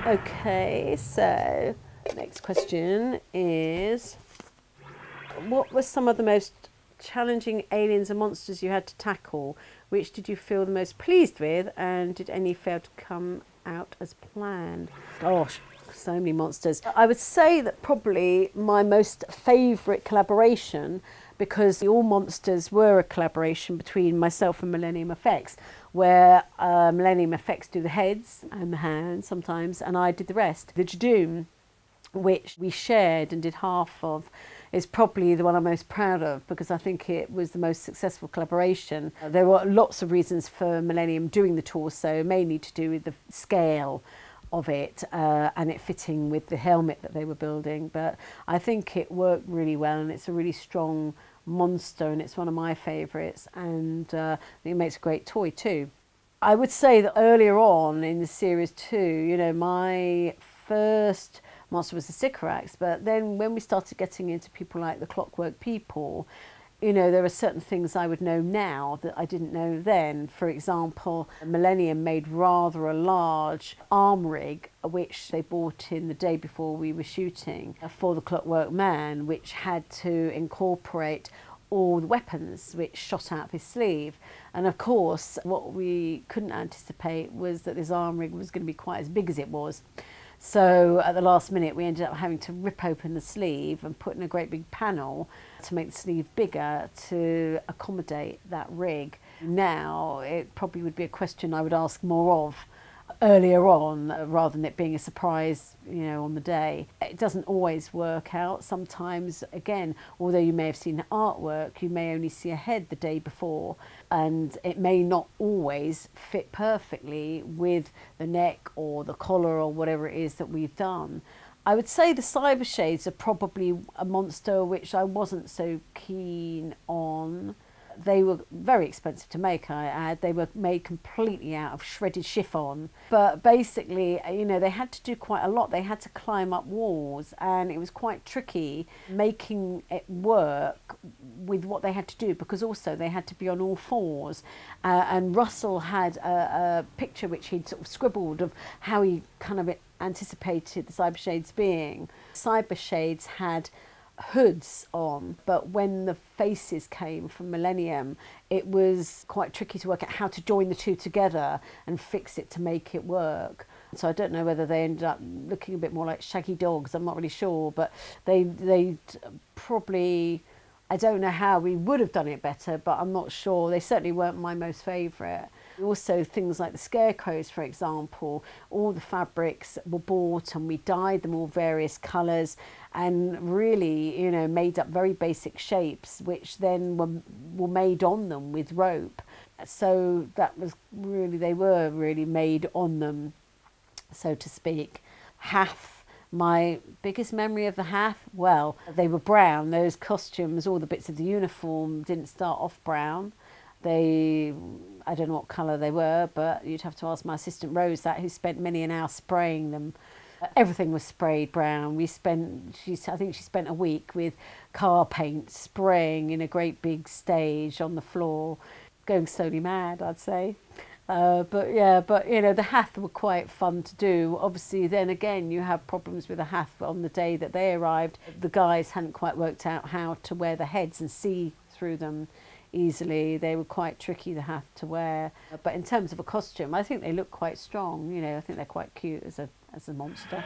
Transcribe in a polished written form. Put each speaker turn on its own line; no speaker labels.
Okay, so next question is, what were some of the most challenging aliens and monsters you had to tackle? Which did you feel the most pleased with, and did any fail to come out as planned? Gosh, so many monsters. I would say that probably my most favourite collaboration, because the All Monsters were a collaboration between myself and Millennium Effects, where Millennium Effects do the heads and the hands sometimes, and I did the rest. The Jadoom, which we shared and did half of, is probably the one I'm most proud of, because I think it was the most successful collaboration. There were lots of reasons for Millennium doing the torso, mainly to do with the scale of it and it fitting with the helmet that they were building, but I think it worked really well, and it's a really strong monster, and it's one of my favourites, and it makes a great toy too. I would say that earlier on in the series too, you know, my first monster was the Sycorax, but then when we started getting into people like the Clockwork People, you know, there are certain things I would know now that I didn't know then. For example, Millennium made rather a large arm rig, which they bought in the day before we were shooting, for the Clockwork Man, which had to incorporate all the weapons which shot out of his sleeve. And of course, what we couldn't anticipate was that this arm rig was going to be quite as big as it was. So at the last minute, we ended up having to rip open the sleeve and put in a great big panel to make the sleeve bigger to accommodate that rig. Now, it probably would be a question I would ask more of earlier on, rather than it being a surprise, you know, on the day. It doesn't always work out. Sometimes, again, although you may have seen the artwork, you may only see a head the day before, and it may not always fit perfectly with the neck or the collar or whatever it is that we've done. I would say the Cyber Shades are probably a monster which I wasn't so keen on. They were very expensive to make, I add. They were made completely out of shredded chiffon. But basically, you know, they had to do quite a lot. They had to climb up walls, and it was quite tricky making it work with what they had to do, because also they had to be on all fours. And Russell had a picture which he'd sort of scribbled of how he kind of anticipated the Cyber Shades being. Cyber Shades had hoods on, but when the faces came from Millennium, it was quite tricky to work out how to join the two together and fix it to make it work. So I don't know whether they ended up looking a bit more like shaggy dogs, I'm not really sure, but they probably, I don't know how we would have done it better, but I'm not sure. They certainly weren't my most favourite. Also, things like the scarecrows, for example, all the fabrics were bought and we dyed them all various colours and really, you know, made up very basic shapes, which then were made on them with rope. So that was really, they were really made on them, so to speak. Hath, my biggest memory of the Hath, well, they were brown. Those costumes, all the bits of the uniform didn't start off brown. They, I don't know what colour they were, but you'd have to ask my assistant Rose that, who spent many an hour spraying them. Everything was sprayed brown. I think she spent a week with car paint spraying in a great big stage on the floor, going slowly mad, I'd say. But you know, the Hath were quite fun to do. Obviously, then again, you have problems with the Hath on the day that they arrived. The guys hadn't quite worked out how to wear the heads and see through them easily. They were quite tricky, the Hath, to wear. But in terms of a costume, I think they look quite strong. You know, I think they're quite cute as a monster.